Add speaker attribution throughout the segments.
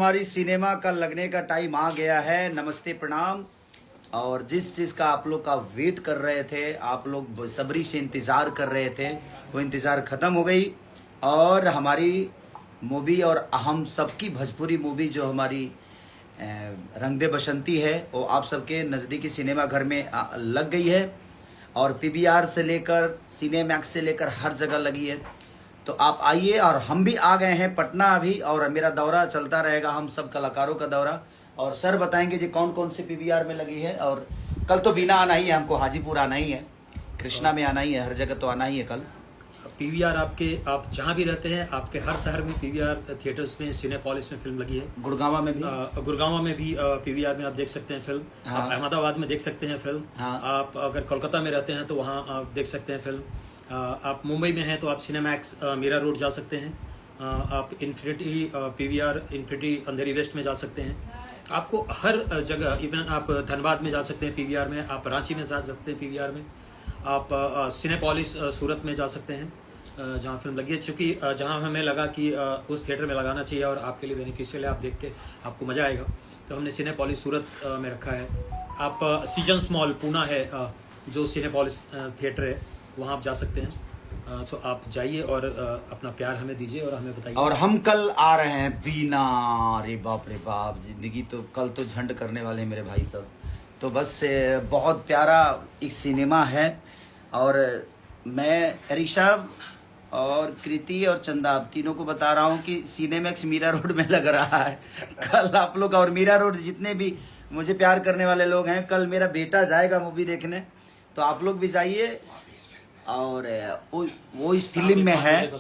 Speaker 1: हमारी सिनेमा का लगने का टाइम आ गया है। नमस्ते प्रणाम। और जिस चीज़ का आप लोग का वेट कर रहे थे, आप लोग बेसब्री से इंतज़ार कर रहे थे, वो इंतज़ार ख़त्म हो गई। और हमारी मूवी और हम सबकी भोजपुरी मूवी जो हमारी रंग दे बसंती है, वो आप सबके नज़दीकी सिनेमा घर में लग गई है। और पीवीआर से लेकर सिनेमैक्स से लेकर हर जगह लगी है। तो आप आइए। और हम भी आ गए हैं पटना अभी, और मेरा दौरा चलता रहेगा, हम सब कलाकारों का दौरा। और सर बताएंगे जी कौन कौन से पीवीआर में लगी है। और कल तो बीना आना ही है, हमको हाजीपुर आना ही है, कृष्णा में आना ही है, हर जगह तो आना ही है कल।
Speaker 2: पीवीआर आप जहाँ भी रहते हैं, आपके हर शहर में पीवीआर थिएटर्स में, सिनेपॉलिस में फिल्म लगी है।
Speaker 1: गुड़गांव में भी
Speaker 2: पीवीआर में आप देख सकते हैं फिल्म।
Speaker 1: हाँ।
Speaker 2: आप अहमदाबाद में देख सकते हैं फिल्म।
Speaker 1: हाँ।
Speaker 2: आप अगर कोलकाता में रहते हैं तो वहाँ आप देख सकते हैं फिल्म। आप मुंबई में हैं तो आप सिनेमैक्स मीरा रोड जा सकते हैं। आप इन्फिनिटी पीवीआर इन्फिनिटी अंधेरी वेस्ट में जा सकते हैं। आपको हर जगह, इवन आप धनबाद में जा सकते हैं पीवीआर में, आप रांची में जा सकते हैं पीवीआर में, आप सिनेपॉलिस सूरत में जा सकते हैं जहाँ फिल्म लगी है। चूँकि जहाँ हमें लगा कि उस थिएटर में लगाना चाहिए और आपके लिए बेनिफिशियल है, आप देख के आपको मज़ा आएगा, तो हमने सिनेपॉलिस सूरत में रखा है। आप सीजन्स मॉल पूना है, जो सिनेपॉलिस थिएटर है, वहाँ आप जा सकते हैं। तो आप जाइए और अपना प्यार हमें दीजिए और हमें बताइए।
Speaker 1: और हम कल आ रहे हैं बीना। रे बाप, जिंदगी तो कल तो झंड करने वाले हैं मेरे भाई साहब। तो बस बहुत प्यारा एक सिनेमा है। और मैं ऋषभ और कृति और चंदा, आप तीनों को बता रहा हूँ कि सिनेमैक्स मीरा रोड में लग रहा है कल आप लोग। और मीरा रोड जितने भी मुझे प्यार करने वाले लोग हैं, कल मेरा बेटा जाएगा मूवी देखने, तो आप लोग भी जाइए। और वो इस फिल्म में है।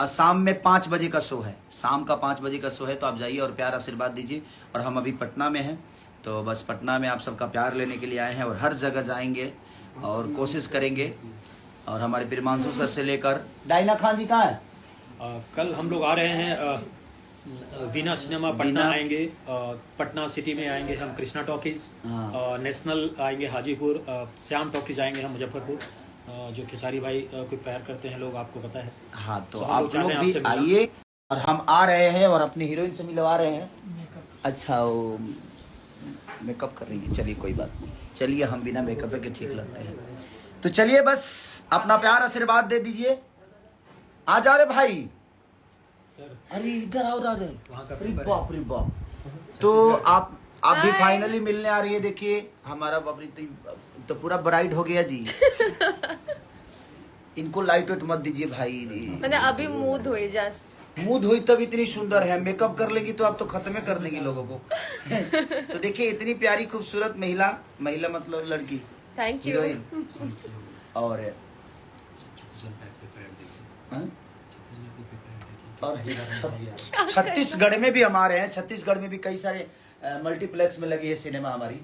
Speaker 1: शाम में 5 बजे का शो है, शाम का 5 बजे का शो है। तो आप जाइए और प्यार आशीर्वाद दीजिए। और हम अभी पटना में हैं, तो बस पटना में आप सबका प्यार लेने के लिए आए हैं, और हर जगह जाएंगे और कोशिश करेंगे। और हमारे प्रिमांशु सर से लेकर डायना खान जी कहाँ है?
Speaker 2: कल हम लोग आ रहे हैं वीना सिनेमा पटना आएंगे। पटना सिटी में आएंगे हम कृष्णा टॉकीज। नेशनल आएंगे हाजीपुर। श्याम टॉकीज आएंगे हम मुजफ्फरपुर, जो खेसारी भाई को प्यार करते हैं लोग, आपको पता है।
Speaker 1: हाँ, तो आप लोग भी आइए। और हम आ रहे हैं और अपनी हीरोइन से मिलवा रहे हैं। अच्छा, वो मेकअप कर रही है, चलिए कोई बात नहीं, चलिए हम बिना मेकअप के ठीक लगते हैं। तो चलिए बस अपना प्यार आशीर्वाद दे दीजिए। आ जा रे भाई
Speaker 2: सर।
Speaker 1: अरे इधर आओ रे।
Speaker 2: वहाँ का
Speaker 1: बाप रे बाप। तो आप भी फाइनली मिलने आ रही है। देखिए हमारा बाबरी तो पूरा ब्राइड हो गया जी। इनको लाइट वेट मत दीजिए भाई।
Speaker 3: मैंने अभी मुंह धोई, जस्ट
Speaker 1: मुंह धोई तब इतनी सुंदर है। मेकअप कर लेगी तो आप तो खत्म कर देंगी लोगों को। तो देखिए इतनी प्यारी खूबसूरत महिला मतलब लड़की।
Speaker 3: Thank you.
Speaker 1: और छत्तीसगढ़ में भी हम आ रहे हैं। छत्तीसगढ़ में भी कई सारे मल्टीप्लेक्स में लगी है सिनेमा हमारी।